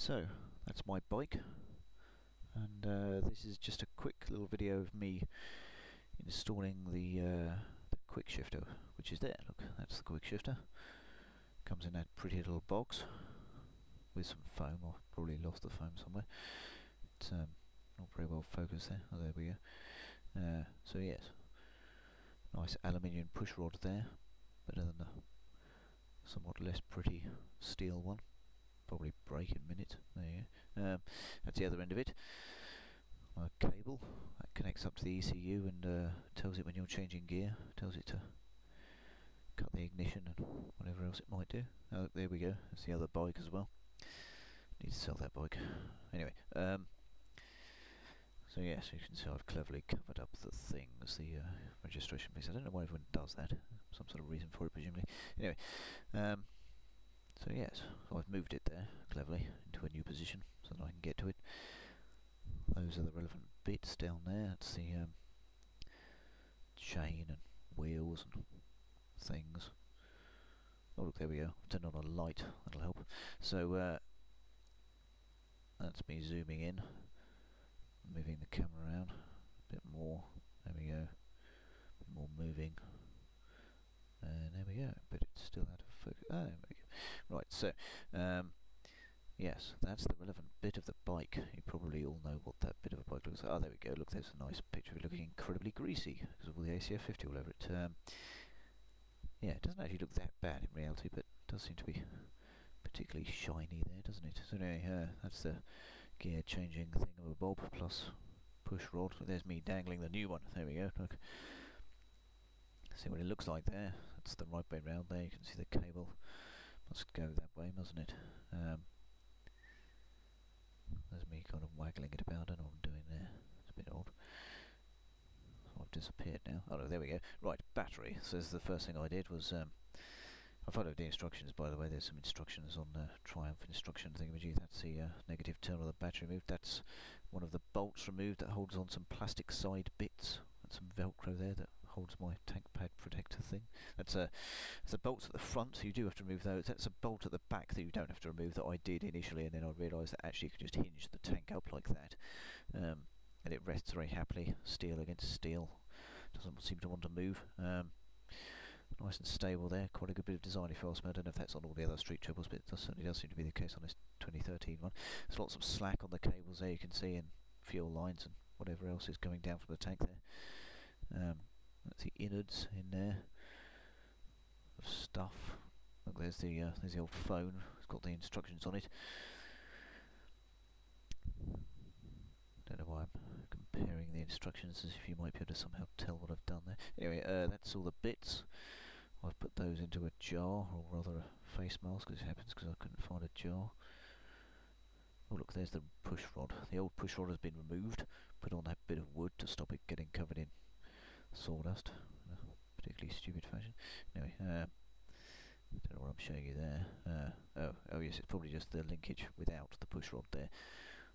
So that's my bike, and this is just a quick little video of me installing the quickshifter, which is there. Look, that's the quickshifter. Comes in that pretty little box with some foam. I've probably lost the foam somewhere. It's not very well focused there. Oh, there we go. So yes, nice aluminium push rod there, better than the somewhat less pretty steel one. Probably break in a minute. There you go. That's the other end of it. A cable that connects up to the ECU and tells it when you're changing gear. Tells it to cut the ignition and whatever else it might do. Oh, there we go. That's the other bike as well. Need to sell that bike. Anyway, so yes, you can see I've cleverly covered up the things, the registration piece. I don't know why everyone does that. Some sort of reason for it, presumably. Anyway, so yes, so I've moved it there cleverly into a new position so that I can get to it. Those are the relevant bits down there. That's the chain and wheels and things. Oh look, there we go. I've turned on a light, that'll help. So that's me zooming in, moving the camera around a bit more. There we go. A bit more moving. And there we go, but it's still out of focus. Oh, there we go. Right, so, yes, that's the relevant bit of the bike. You probably all know what that bit of a bike looks like. Oh, there we go. Look, there's a nice picture of it looking incredibly greasy because of all the ACF 50 all over it. Yeah, it doesn't actually look that bad in reality, but it does seem to be particularly shiny there, doesn't it? So anyway, that's the gear changing thingamabob plus push rod. There's me dangling the new one. There we go. Look. See what it looks like there. That's the right way round there. You can see the cable must go that way, mustn't it? There's me kind of waggling it about. I don't know what I'm doing there. It's a bit odd. So I've disappeared now. Oh no, there we go. Right, battery. So this is the first thing I did was I followed the instructions, by the way. There's some instructions on the Triumph instruction thingamajig. That's the negative terminal of the battery removed. That's one of the bolts removed that holds on some plastic side bits. And some Velcro there that holds my tank pad protector thing. That's the bolts at the front, so you do have to remove those. That's a bolt at the back that you don't have to remove, that I did initially, and then I realised that actually you could just hinge the tank up like that. And it rests very happily, steel against steel. Doesn't seem to want to move. Nice and stable there, quite a good bit of design if you ask me. I don't know if that's on all the other Street Tribbles, but it certainly does seem to be the case on this 2013 one. There's lots of slack on the cables there, you can see, and fuel lines and whatever else is going down from the tank there. That's the innards in there of stuff. Look, there's the old phone. It's got the instructions on it. Don't know why I'm comparing the instructions, as if you might be able to somehow tell what I've done there. Anyway, that's all the bits. I've put those into a jar, or rather a face mask, as it happens, because I couldn't find a jar. Oh look, there's the push rod. The old push rod has been removed, put on that bit of wood to stop it getting covered in sawdust, in a particularly stupid fashion. Anyway, I don't know what I'm showing you there. Oh yes, it's probably just the linkage without the push rod there.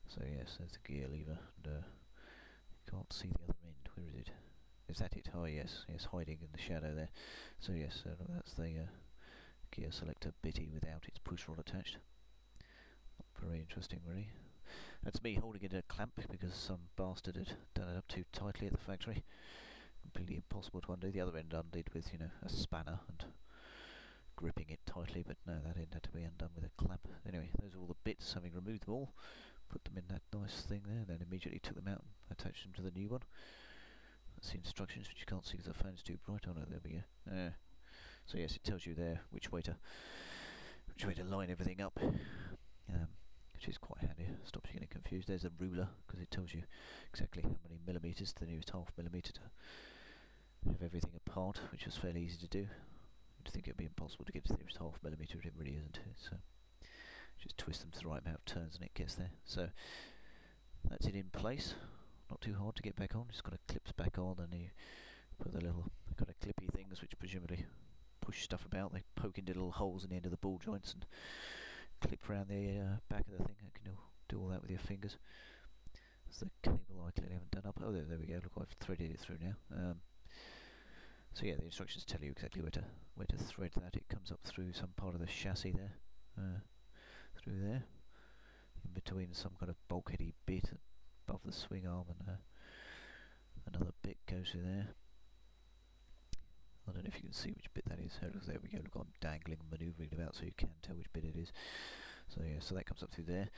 So yes, there's the gear lever, and you can't see the other end. Where is it? Is that it? Oh yes, hiding in the shadow there. So yes, that's the gear selector bitty without its push rod attached. Not very interesting, really. That's me holding it in a clamp because some bastard had done it up too tightly at the factory. Completely impossible to undo. The other end undid with, a spanner and gripping it tightly, but no, that end had to be undone with a clamp. Anyway, those are all the bits. Having removed them all, put them in that nice thing there, then immediately took them out and attached them to the new one. That's the instructions, which you can't see because the phone's too bright. Oh no, there we go. So yes, it tells you there which way to line everything up, which is quite handy. Stops you getting confused. There's a ruler because it tells you exactly how many millimetres to the nearest half millimetre to have everything apart, which was fairly easy to do. You'd think it would be impossible to get to the nearest half millimetre, it really isn't. So just twist them to the right amount of turns and it gets there. So that's it in place. Not too hard to get back on. Just got to clips back on, and you put the little kind of clippy things which presumably push stuff about. They poke into little holes in the end of the ball joints and clip around the back of the thing. You can do all that with your fingers. That's the cable I clearly haven't done up. Oh, there we go. Look, I've threaded it through now. So yeah, the instructions tell you exactly where to thread that. It comes up through some part of the chassis there, through there. between some kind of bulkheady bit above the swing arm and another bit goes through there. I don't know if you can see which bit that is. There we go. Look, I'm dangling, manoeuvring about so you can tell which bit it is. So yeah, so that comes up through there.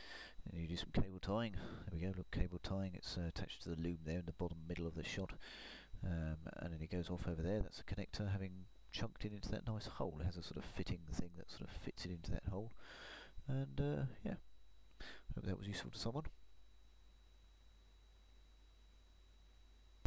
And you do some cable tying. There we go. Look, cable tying. It's attached to the loom there in the bottom middle of the shot. And then it goes off over there. That's a connector having chunked it into that nice hole. It has a sort of fitting thing that sort of fits it into that hole. And yeah, hope that was useful to someone.